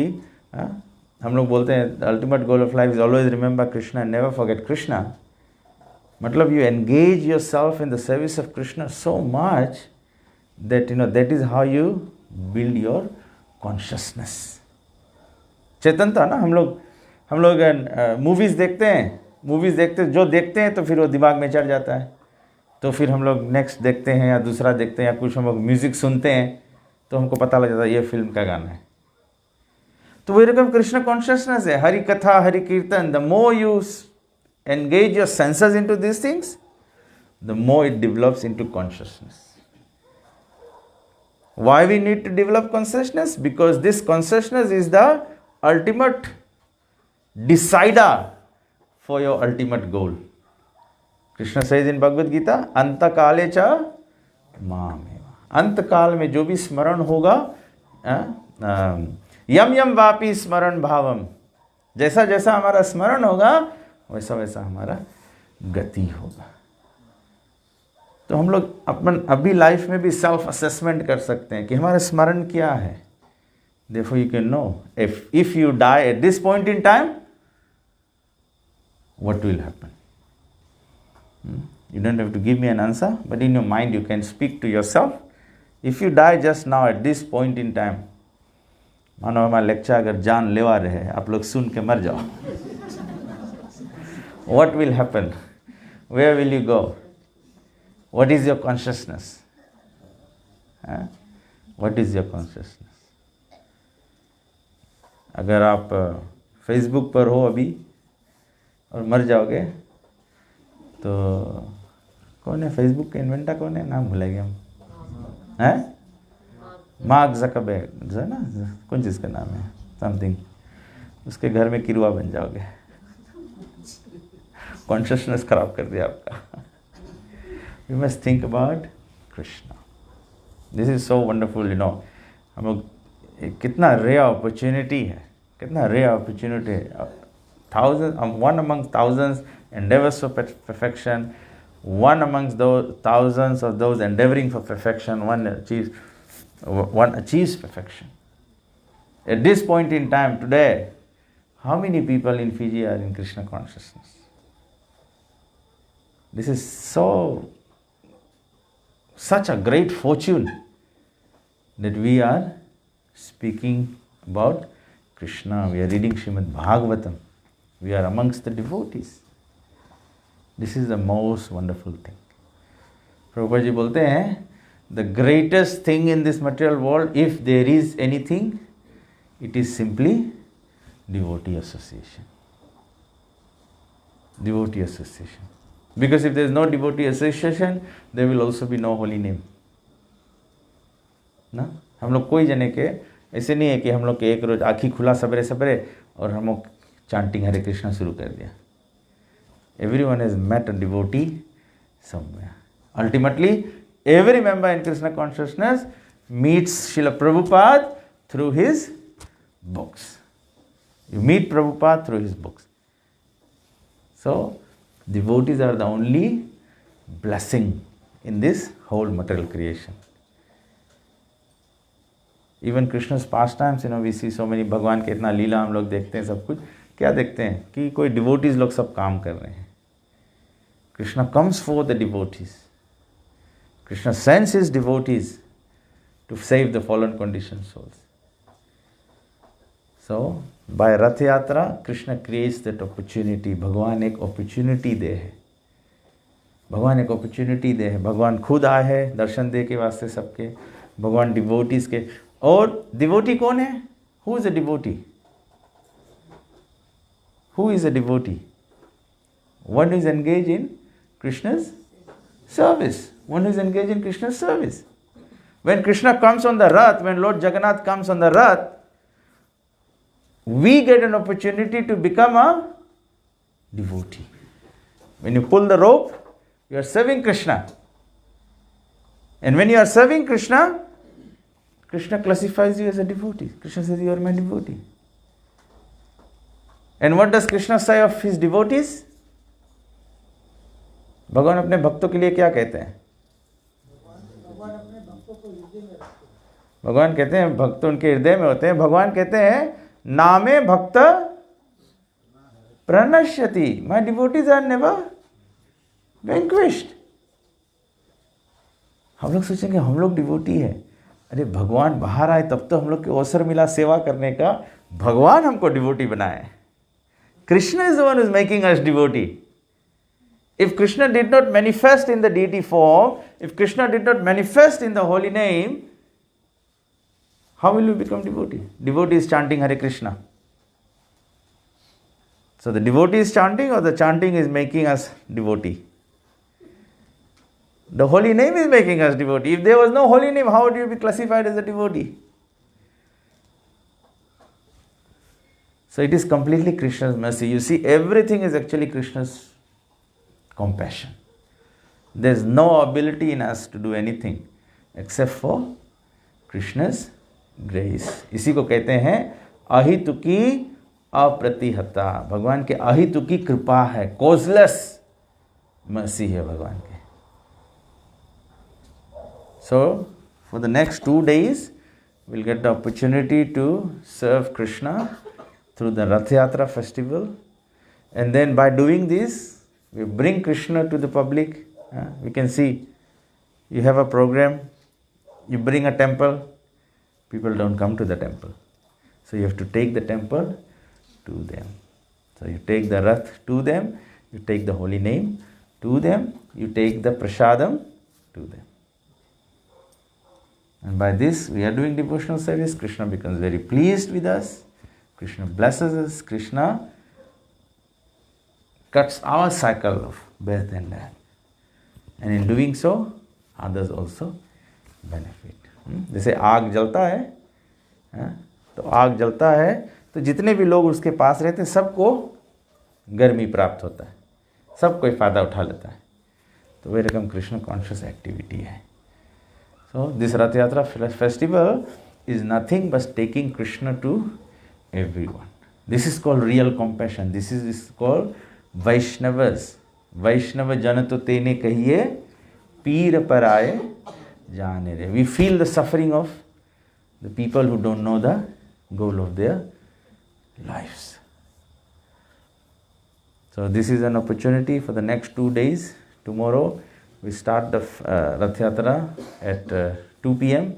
हम लोग बोलते हैं ultimate goal of life is always remember Krishna, never forget Krishna. मतलब you engage yourself in the service of Krishna so much that you know that is how you build your consciousness. चेतनता ना, हम लोग मूवीज़ देखते हैं, जो देखते हैं तो फिर वो दिमाग में चढ़ जाता है, तो फिर हम लोग नेक्स्ट देखते हैं या दूसरा देखते हैं, या कुछ हम लोग म्यूज़िक सुनते हैं तो हमको पता लग जाता है ये फिल्म का गाना है. तो वही रकम कृष्ण कॉन्शियसनेस है. हरि कथा, हरि कीर्तन, the more you engage your senses into this things, the more it develops into consciousness. Why we need to develop consciousness? Because this consciousness is the ultimate decider for your ultimate goal. Krishna says in Bhagavad Gita, anta kale cha mameva. अंत काल में जो भी स्मरण होगा, यम यम वापी स्मरण भावम, जैसा जैसा हमारा स्मरण होगा वैसा वैसा हमारा गति होगा. तो हम लोग अपन अभी लाइफ में भी सेल्फ असेसमेंट कर सकते हैं कि हमारा स्मरण क्या है. Therefore you can know if you die at this point in time, what will happen. You don't have to give me an answer, but in your mind you can speak to yourself. If you die just now at this point in time, मानो हमारा lecture अगर जान लेवा रहे, आप लोग सुन के मर जाओ, what will happen? Where will you go? What is your consciousness? What is your consciousness? अगर आप फेसबुक पर हो अभी और मर जाओगे तो कौन है फेसबुक का इन्वेंटर, कौन है, नाम भूल गए हम, हैं? मार्क ज़करबर्ग है ना, कौन चीज़ का नाम है, समथिंग, उसके घर में किरुआ बन जाओगे. कॉन्शियसनेस खराब कर दिया आपका. You must think about Krishna. This is so wonderful, you know. हम लोग कितना रेयर अपॉर्चुनिटी है, कितना रेयर अपॉर्चुनिटी है. One among thousands endeavors for perfection, one amongst those thousands of those endeavoring for perfection, one achieves perfection. At this point in time today, how many people in Fiji are in Krishna consciousness? This is such a great fortune that we are speaking about Krishna. We are reading Srimad Bhagavatam. We are amongst the devotees. This is the most wonderful thing. Prabhupada ji bolte hain, the greatest thing in this material world, if there is anything, it is simply devotee association. Devotee association. Because if there is no devotee association, there will also be no holy name. ना हम लोग कोई जने के ऐसे नहीं है कि हम लोग के एक रोज आँखी खुला सवेरे सवेरे और हम लोग चांटिंग हरे कृष्णा शुरू कर दिया. Everyone has met a devotee somewhere. Ultimately, every member in Krishna consciousness meets Srila Prabhupada through his books. You meet Prabhupada through his books. So, devotees are the only blessing in this whole material creation. Even Krishna's pastimes, we see so many, भगवान के इतना लीला हम लोग देखते हैं सब कुछ. क्या देखते हैं कि कोई devotees लोग सब काम कर रहे हैं. Krishna comes for the devotees. Krishna sends his devotees to save the fallen conditioned souls. So, by Rath Yatra, Krishna creates that opportunity. भगवान एक opportunity दे है. भगवान एक opportunity दे है. भगवान खुद आए हैं दर्शन दे के वास्ते सबके. भगवान devotees के. और devotee कौन है? Who is a devotee? Who is a devotee? One who is engaged in Krishna's service. One who is engaged in Krishna's service. When Krishna comes on the Rath, when Lord Jagannath comes on the Rath, we get an opportunity to become a devotee. When you pull the rope, you are serving Krishna. And when you are serving Krishna, Krishna classifies you as a devotee. Krishna says, you are my devotee. And what does Krishna say of his devotees? भगवान अपने भक्तों के लिए क्या कहते हैं? भगवान कहते हैं भक्त उनके हृदय में होते हैं. भगवान कहते हैं नामे भक्त प्रणश्यति. My devotees are never vanquished. हम लोग सोचेंगे हम लोग डिवोटी है. अरे भगवान बाहर आए तब तो हम लोग को अवसर मिला सेवा करने का. भगवान हमको डिवोटी बनाए. Krishna is the one who is making us devotee. If Krishna did not manifest in the deity form, if Krishna did not manifest in the holy name, how will we become devotee? Devotee is chanting Hare Krishna. So the devotee is chanting or the chanting is making us devotee? The holy name is making us devotee. If there was no holy name, how would you be classified as a devotee? So it is completely Krishna's mercy. You see, everything is actually Krishna's compassion. There is no ability in us to do anything except for Krishna's grace. इसी को कहते हैं अहितुकी अप्रतिहता. भगवान के अहितुकी कृपा है. causeless mercy है भगवान के. So for the next 2 days, we'll get the opportunity to serve Krishna through the Rath Yatra festival. And then by doing this, we bring Krishna to the public. We can see, you have a program, you bring a temple, people don't come to the temple. So you have to take the temple to them. So you take the Rath to them, you take the holy name to them, you take the prasadam to them. And by this, we are doing devotional service. Krishna becomes very pleased with us. Krishna blesses us. Krishna cuts our cycle of birth and death. And in doing so, others also benefit. जैसे आग जलता है, तो आग जलता है तो जितने भी लोग उसके पास रहते हैं सबको गर्मी प्राप्त होता है, सब कोई फ़ायदा उठा लेता है. तो वे रकम कृष्ण कॉन्शियस एक्टिविटी है. So this Rath Yatra festival is nothing but taking Krishna to everyone. This is called real compassion. This is called Vaishnavas. Vaishnava jana to tene kahiye पीर पर आए जाने रे. We feel the suffering of the people who don't know the goal of their lives. So this is an opportunity for the next 2 days. Tomorrow we start the Rath Yatra at 2 p.m.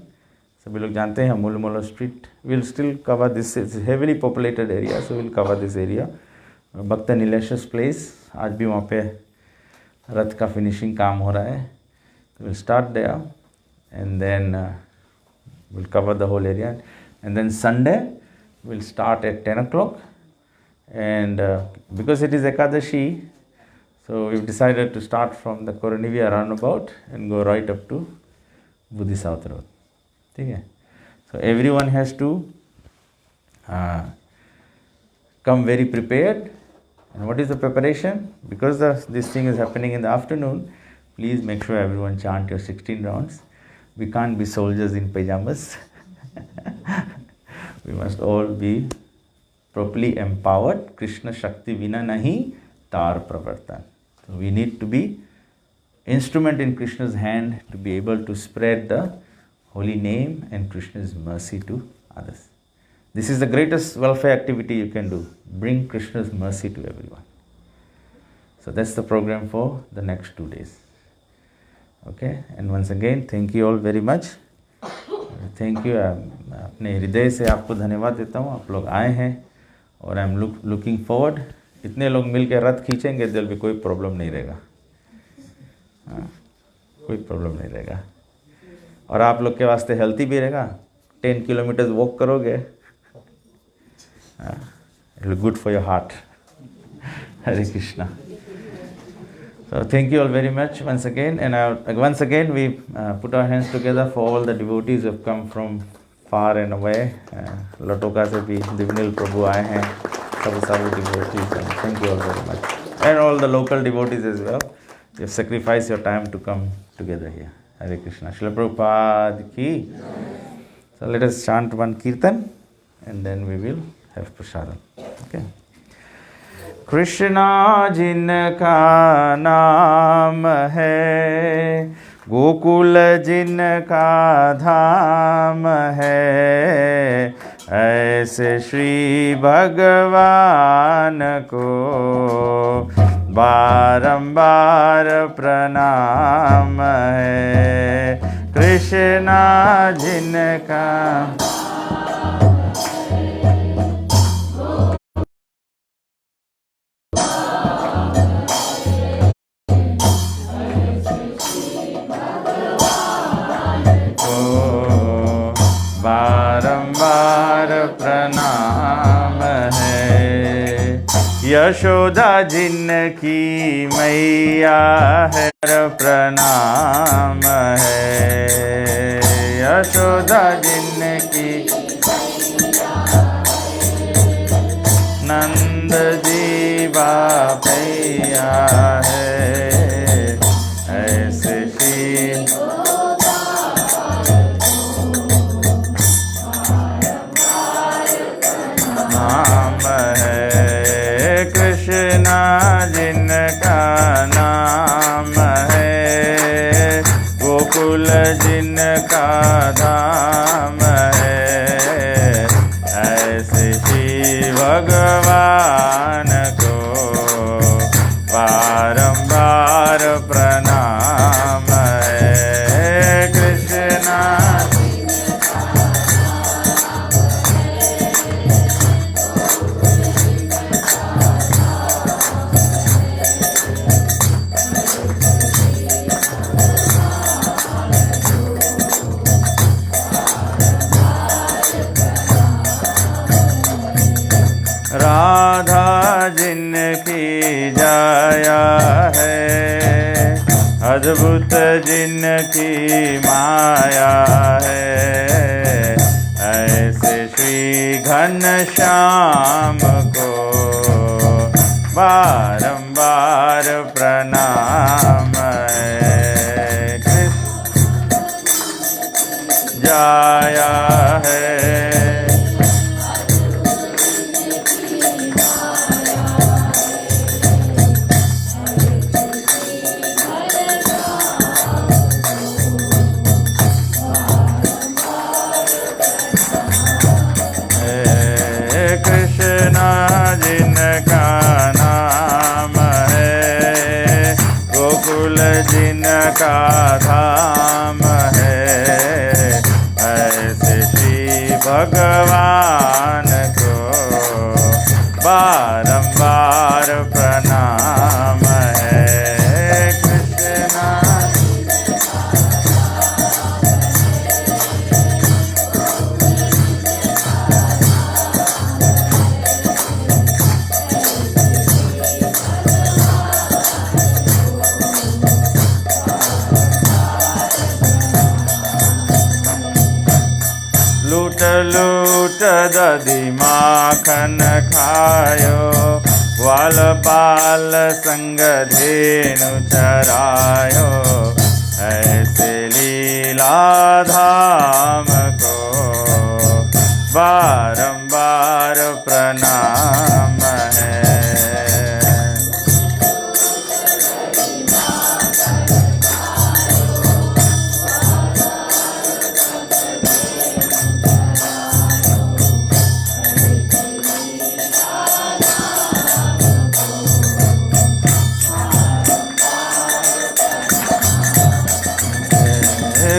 सभी लोग जानते हैं मूलमोलो street. Will still cover this, is heavily populated area, so will cover this area. Bhakta Nileshwar place, आज भी वहाँ पे रथ का फिनिशिंग काम हो रहा है. Will start there and then will cover the whole area. And then Sunday will start at 10 o'clock. And because it is Ekadashi, so we've decided to start from the Koronivia roundabout and go right up to Buddhi South Road. Okay? So everyone has to come very prepared. And what is the preparation? Because this thing is happening in the afternoon, please make sure everyone chant your 16 rounds. We can't be soldiers in pajamas. We must all be properly empowered. Krishna Shakti vina nahi tar pravartan. So we need to be instrument in Krishna's hand to be able to spread the holy name and Krishna's mercy to others. This is the greatest welfare activity you can do. Bring Krishna's mercy to everyone. So that's the program for the next 2 days. Okay, and once again thank you all very much. Thank you. अपने हृदय से आपको धन्यवाद देता हूँ, आप लोग आए हैं और आई एम लुकिंग फॉरवर्ड. इतने लोग मिल के रथ खींचेंगे, दिल में कोई प्रॉब्लम नहीं रहेगा. हाँ, कोई प्रॉब्लम नहीं रहेगा. और आप लोग के वास्ते हेल्थी भी रहेगा. 10 किलोमीटर वॉक करोगे, it will good for your heart. Hare Krishna. So thank you all very much once again, and once again we put our hands together for all the devotees who have come from far and away. Latoka se bhi Divinil Prabhu aaye hain, sabu devotees, and thank you all very much. And all the local devotees as well. You have sacrificed your time to come together here. Hare Krishna. Srila Prabhupada ki. So let us chant one kirtan and then we will have prasadam. Okay. Krishna जिनका नाम है, गोकुल जिनका धाम है, ऐसे श्री भगवान को बारंबार प्रणाम है. कृष्णा जिनका बारंबार प्रणाम है. यशोदा जिनकी मैया है, प्रणाम है. यशोदा जिनकी नंद जी बापैया है, ऐसे श्री नाम है. कृष्णा जिनका नाम है, गोकुल जिनका धाम है, ऐसे श्री भगवान को बारंबार प्रणाम है. कृष्णा राधा जिनकी जाया है, अद्भुत जिनकी माया है, ऐसे श्री घनश्याम को बारंबार प्रणाम है. जाया है जिनका नाम है, गोकुल जिनका धाम है, ऐसे श्री भगवान को बारंबार प्रणाम है। कृष्णा लूट लूट दधि माखन खायो, ग्वाल बाल संग धेनु चरायो। ऐसे लीला धाम को बारंबार प्रणाम है।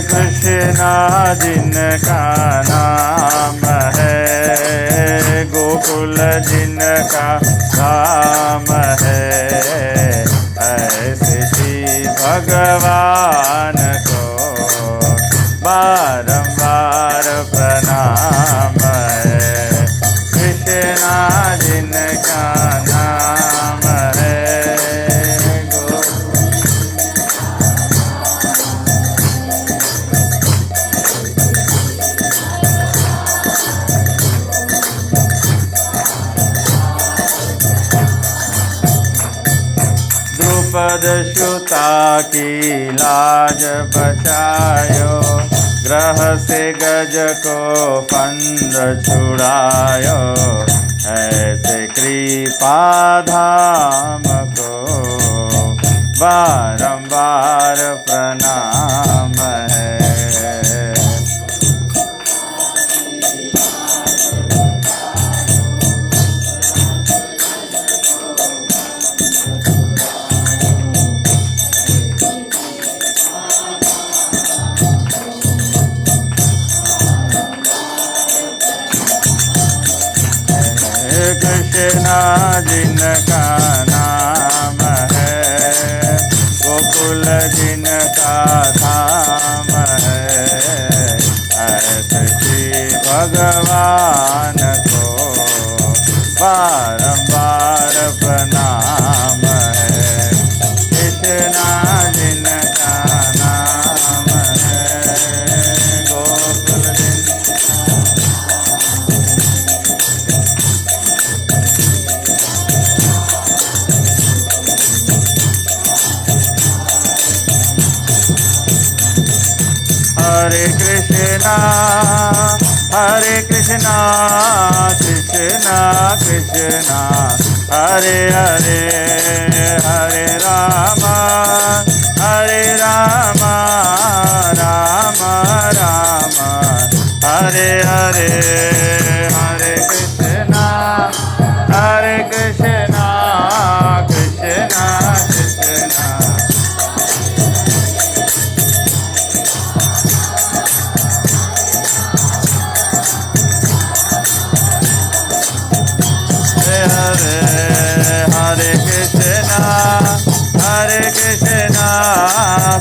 कृष्णा जिनका नाम है, गोकुल जिनका धाम है। ऐसे श्री भगवान को बारंबार प्रणाम है। कृष्णा जिनका नाम है, द्रुपद सुता की लाज बचायो, ग्रह से गज को फंद छुड़ायो। ऐसे कृपा धाम को बारंबार प्रणाम है। कृष्णा जिनका नाम है, गोकुल जिनका धाम है। ऐसे श्री भगवान को बारंबार प्रणाम है। कृष्णा जिनका नाम है, गोकुल हरे कृष्णा कृष्णा कृष्णा हरे हरे, हरे राम राम राम हरे हरे। हरे कृष्णा कृष्णा कृष्णा हरे कृष्णा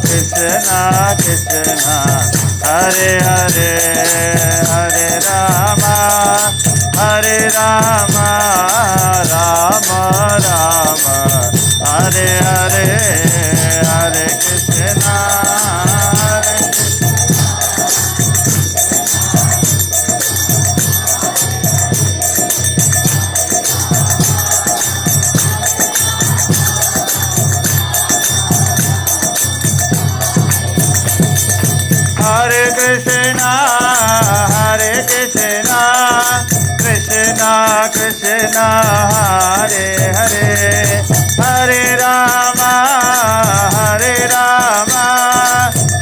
कृष्णा कृष्णा हरे हरे, हरे राम राम राम हरे हरे। हरे कृष्णा हरे कृष्णा कृष्णा कृष्णा हरे हरे, हरे राम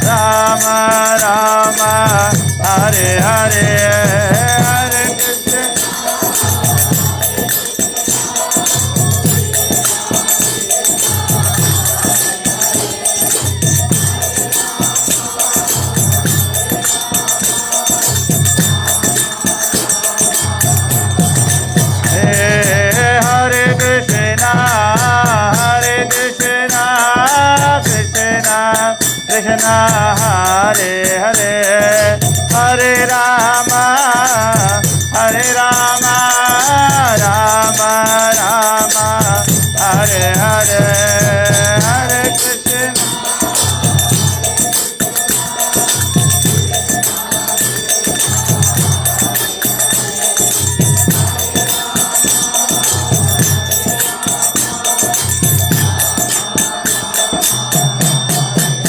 राम राम हरे हरे। हरे Krishna Hare Hare, Hare Krishna.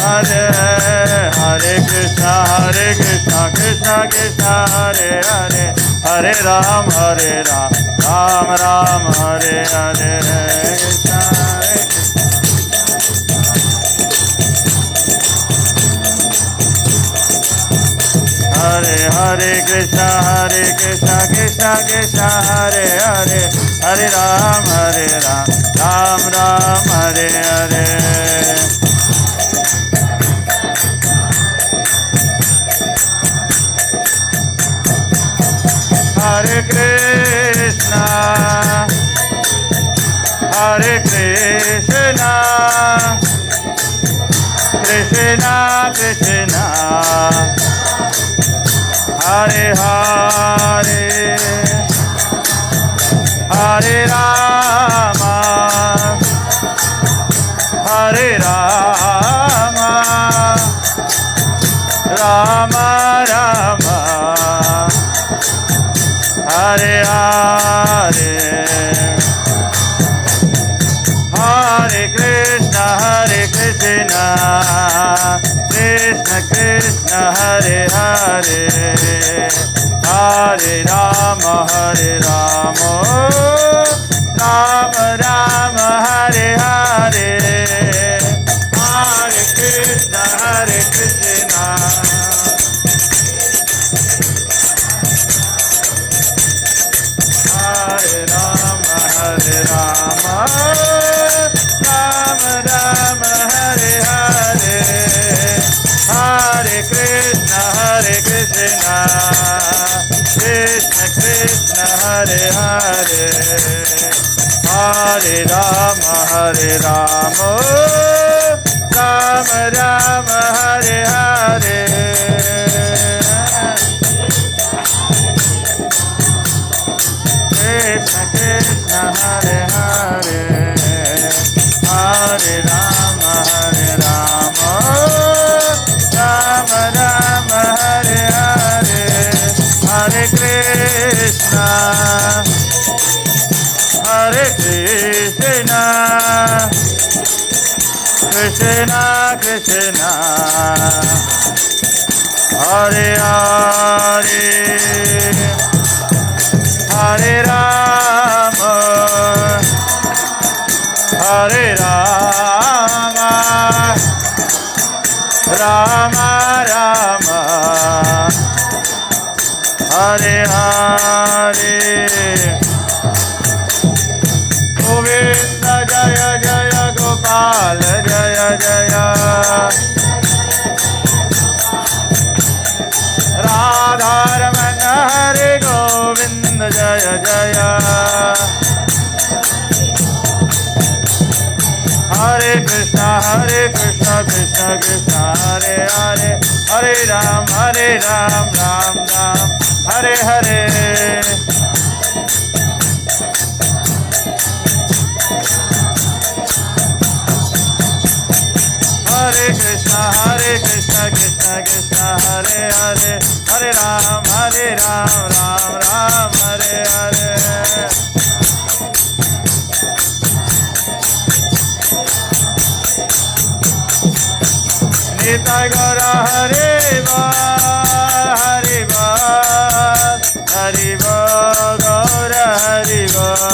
Hare Hare Krishna, Krishna Krishna Hare Hare, Hare Ram, Ram Ram Hare Hare, Krishna Hare Krishna. Hare Hare Krishna, Krishna Krishna Hare Hare, Hare Ram, Ram Ram Hare Hare. Hare Krishna, Krishna Krishna, Hare Hare, Hare Rama, Hare Rama, Rama Rama, Hare Hare. Hare Krishna, Krishna Krishna, Hare Hare, Hare Rama, Rama Rama, Hare Hare. Hare Krishna, Krishna. Hare Rama, Rama Rama, Hare Hare. Hare Krishna, Krishna Krishna, Hare Hare, Hare Rama, Rama Rama, Hare Hare. Krishna Krishna, Hare Hare, Hare Rama, Rama Rama, Hare Hare. Hare Krishna, Krishna Krishna Krishna, Hare Hare, Hare Rama, Hare Rama, Rama Rama, Hare Hare. Govinda Jaya Jaya, Gopal Jaya Jaya, Radharaman Hare Govinda Jaya Jaya. Hare Krishna, Krishna Krishna, Hare Hare, Hare Ram, Ram Ram, Hare Hare. Hare Krishna, Krishna Krishna, Hare Hare, Hare Ram, Ram Ram, Hare Hare. Nitai Gaura Hare Bal, Hare Bal, Hare Bal, Gaura Hare Bal.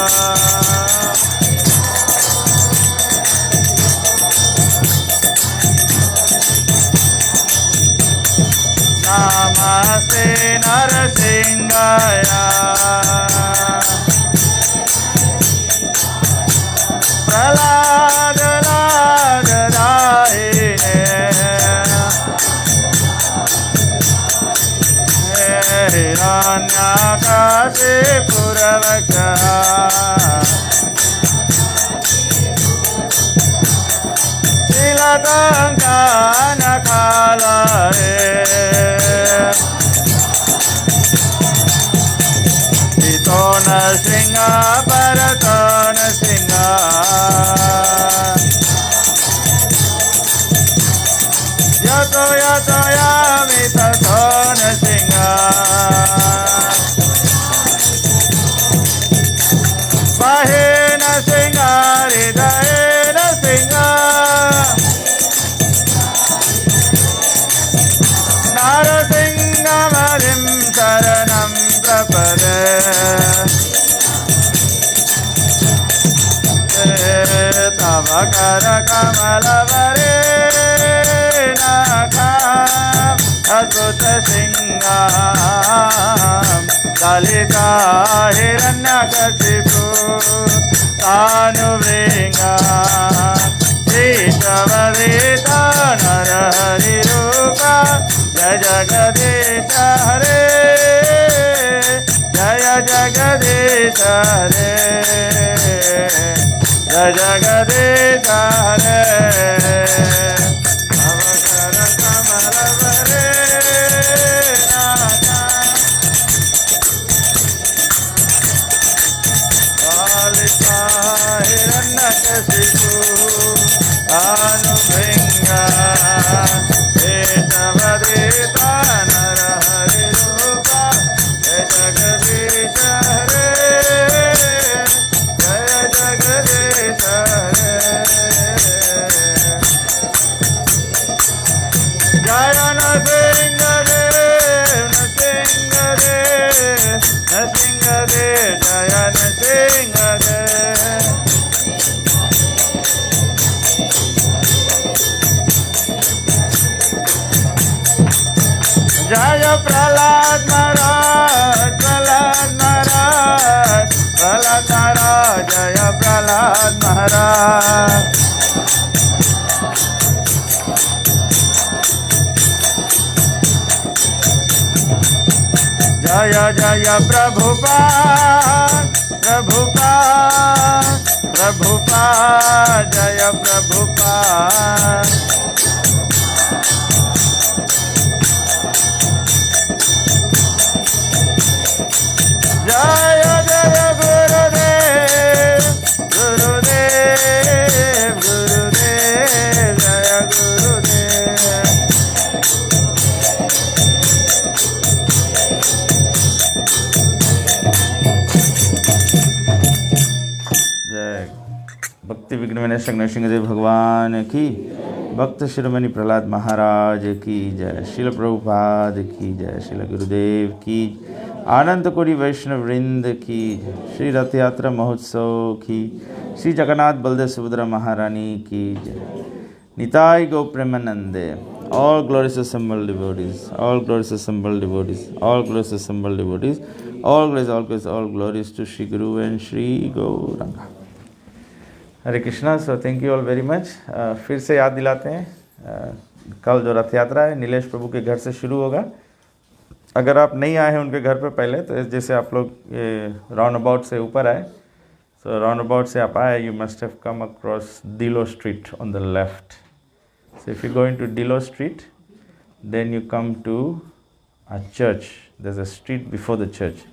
Namaste Narasimhaya, Prahlada Ladadayine, Hiranyakashipuravaka, Silatankanakalare, Narasimha, Bharatana Singha, नारसिंहमरिं शरणं प्रपदे तव करकमलवरे अद्भुतसिंहां ललिता हिरण्यकशिपु तानुभृङ्गा ईशवदिता नरहरिरूपा जय जगदीश हरे जय जगदीश हरे जय जगदीश हरे अवकर कमलवरे ललिता हिरण्यकशिपु तानुभृङ्गा ईशवदिता नरहरिरूपा जय जगदीश हरे जय जगदीश हरे जय नृसिंहदेव नृसिंहदेव नृसिंहदेव जय नृसिंहदेव जय प्रहलाद महाराज प्रहलाद महाराज प्रहलाद महाराज जय प्रहलाद महाराज जय जय प्रभुपाद प्रभुपाद प्रभुपाद जय प्रभुपाद जय जय गुरुदेव गुरुदेव गुरुदेव जय गुरुदेव जय भक्ति विघ्न विनाशक नरसिंहदेव भगवान की भक्त शिरोमणि प्रहलाद महाराज की जय श्रील प्रभुपाद की जय श्रील गुरुदेव की आनंद कोटि वैष्णव वृंद की श्री रथ यात्रा महोत्सव की श्री जगन्नाथ बलदेव सुभद्रा महारानी की जय निताई गो प्रेमानंदे all glorious assembled devotees all glorious assembled devotees all glorious assembled devotees all glories to Shri Guru and Shri Gauranga Hare Krishna so thank you all very much फिर से याद दिलाते हैं कल जो रथ यात्रा है नीलेश प्रभु के घर से शुरू होगा अगर आप नहीं आए हैं उनके घर पे पहले तो जैसे आप लोग ये राउंड अबाउट से ऊपर आए सो राउंड अबाउट से आप आए you must have come across डिलो street on the left so if you going to डिलो street then you come to a church there is a street before the church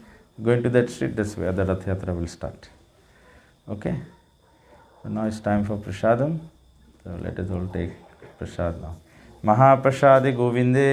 going to that street that's where the Rath Yatra will start okay now it's time for prasadam so let us all take prasad now mahaprasad गोविंदे